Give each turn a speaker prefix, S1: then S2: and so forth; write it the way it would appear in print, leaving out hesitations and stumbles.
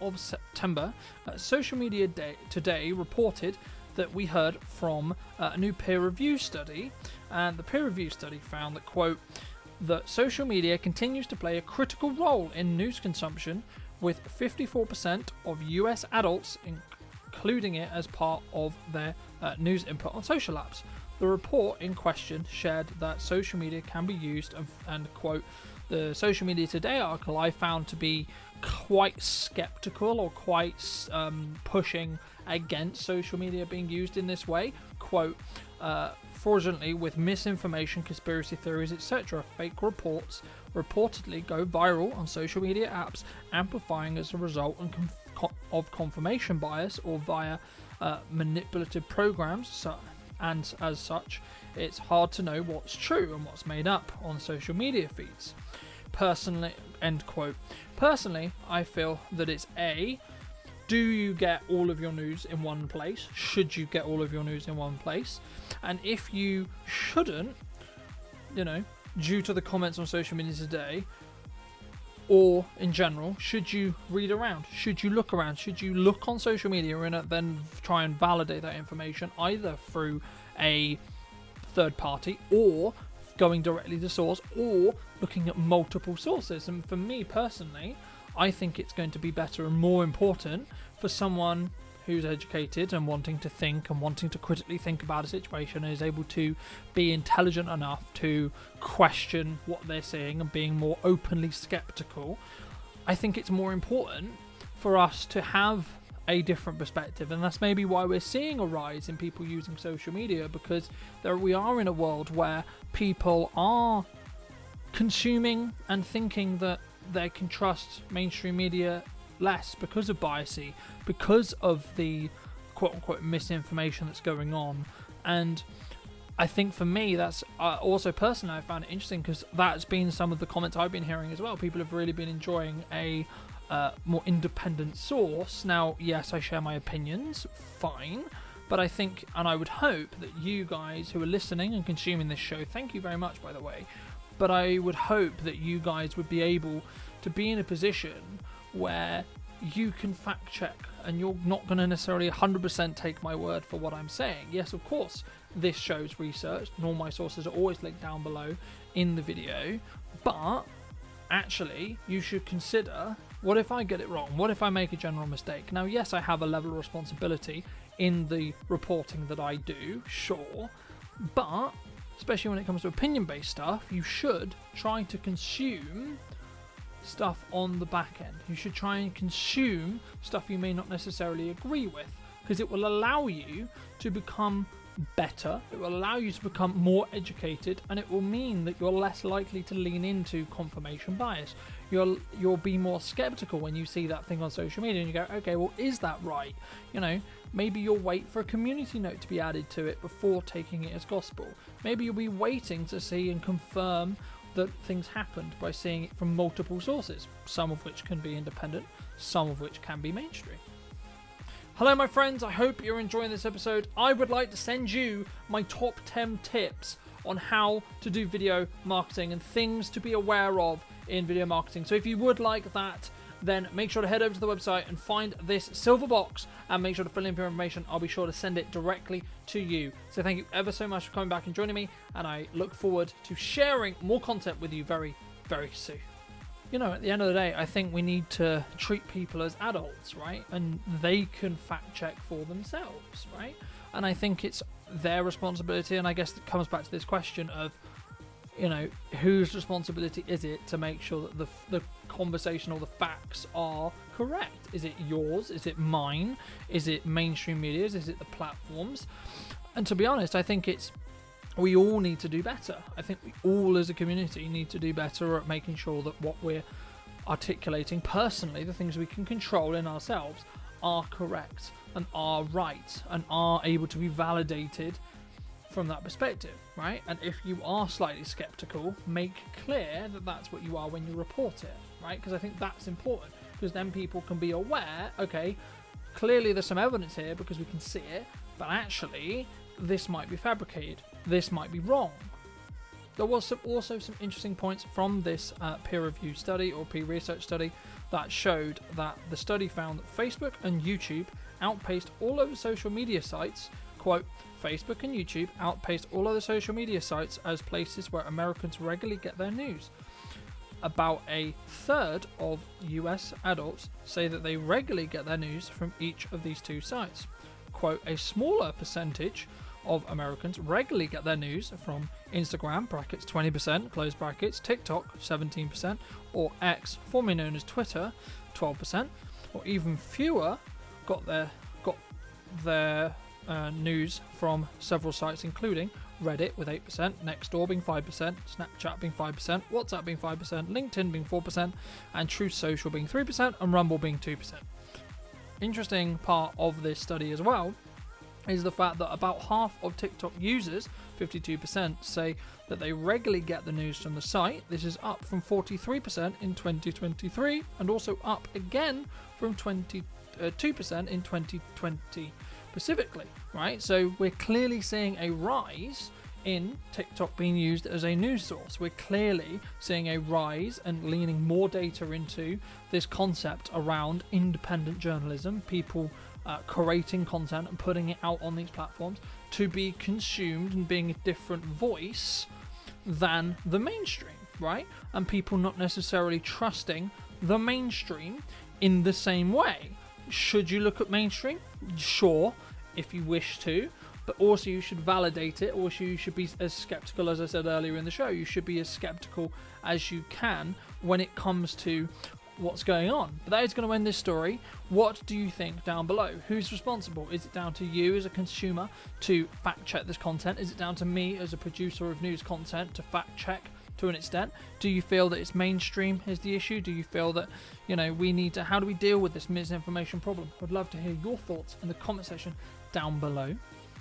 S1: of September, Social Media Today reported that we heard from a new peer review study, and the peer review study found that, quote, that social media continues to play a critical role in news consumption, with 54% of US adults including it as part of their news input on social apps. The report in question shared that social media can be used and quote, the Social Media Today article I found to be quite skeptical or quite pushing against social media being used in this way. Quote, fraudulently with misinformation, conspiracy theories, etc. Fake reports reportedly go viral on social media apps, amplifying as a result of confirmation bias or via manipulative programs. And as such, it's hard to know what's true and what's made up on social media feeds. Personally, end quote. Personally, I feel that it's A, do you get all of your news in one place? Should you get all of your news in one place? And if you shouldn't, due to the comments on social media today, or in general, should you read around? Should you look around? Should you look on social media and then try and validate that information either through a third party or going directly to source or looking at multiple sources? And for me personally, I think it's going to be better and more important for someone who's educated and wanting to think and wanting to critically think about a situation and is able to be intelligent enough to question what they're seeing and being more openly skeptical. I think it's more important for us to have a different perspective, and that's maybe why we're seeing a rise in people using social media, because we are in a world where people are consuming and thinking that they can trust mainstream media less because of biasy, because of the quote-unquote misinformation that's going on. And I think for me, that's also personally I found it interesting, because that's been some of the comments I've been hearing as well. People have really been enjoying a more independent source. Now, yes, I share my opinions, fine, but I think, and I would hope that you guys who are listening and consuming this show, thank you very much, by the way, but I would hope that you guys would be able to be in a position where you can fact check and you're not going to necessarily 100% take my word for what I'm saying. Yes, of course, this show's researched and all my sources are always linked down below in the video, but actually you should consider, what if I get it wrong? What if I make a general mistake? Now, yes, I have a level of responsibility in the reporting that I do, sure, but especially when it comes to opinion-based stuff, you should try to consume stuff on the back end. You should try and consume stuff you may not necessarily agree with, because it will allow you to become better, it will allow you to become more educated, and it will mean that you're less likely to lean into confirmation bias. You'll be more skeptical when you see that thing on social media and you go, okay, well, is that right? Maybe you'll wait for a community note to be added to it before taking it as gospel. Maybe you'll be waiting to see and confirm that things happened by seeing it from multiple sources, some of which can be independent, some of which can be mainstream. Hello my friends, I hope you're enjoying this episode. I would like to send you my top 10 tips on how to do video marketing and things to be aware of in video marketing. So if you would like that, then make sure to head over to the website and find this silver box and make sure to fill in your information. I'll be sure to send it directly to you. So thank you ever so much for coming back and joining me, and I look forward to sharing more content with you very, very soon. At the end of the day, I think we need to treat people as adults, right? And they can fact check for themselves, right? And I think it's their responsibility, and I guess it comes back to this question of, whose responsibility is it to make sure that the conversation or the facts are correct? Is it yours? Is it mine? Is it mainstream media's? Is it the platforms? And to be honest, I think we all need to do better. I think we all as a community need to do better at making sure that what we're articulating personally, the things we can control in ourselves, are correct and are right and are able to be validated from that perspective, right? And if you are slightly skeptical, make clear that that's what you are when you report it, right? Because I think that's important, because then people can be aware, okay, clearly there's some evidence here because we can see it, but actually this might be fabricated, this might be wrong. There was also some interesting points from this peer-reviewed study or peer-research study that showed that the study found that Facebook and YouTube outpaced all other social media sites. Quote, Facebook and YouTube outpaced all other social media sites as places where Americans regularly get their news. About a third of U.S. adults say that they regularly get their news from each of these two sites. Quote, a smaller percentage of Americans regularly get their news from Instagram, brackets 20%, close brackets, TikTok, 17%, or X, formerly known as Twitter, 12%, or even fewer got their news from several sites, including Reddit with 8%, Nextdoor being 5%, Snapchat being 5%, WhatsApp being 5%, LinkedIn being 4%, and Truth Social being 3%, and Rumble being 2%. Interesting part of this study as well is the fact that about half of TikTok users, 52%, say that they regularly get the news from the site. This is up from 43% in 2023 and also up again from 22% in 2020 specifically, right? So we're clearly seeing a rise in TikTok being used as a news source. We're clearly seeing a rise and leaning more data into this concept around independent journalism, people creating content and putting it out on these platforms to be consumed and being a different voice than the mainstream, right? And people not necessarily trusting the mainstream in the same way. Should you look at mainstream? Sure, if you wish to, but also you should validate it. Also, you should be as skeptical, as I said earlier in the show. You should be as skeptical as you can when it comes to what's going on. But that is going to end this story. What do you think down below? Who's responsible? Is it down to you as a consumer to fact check this content? Is it down to me as a producer of news content to fact check to an extent? Do you feel that it's mainstream is the issue? Do you feel that, we need to, how do we deal with this misinformation problem? I'd love to hear your thoughts in the comment section down below.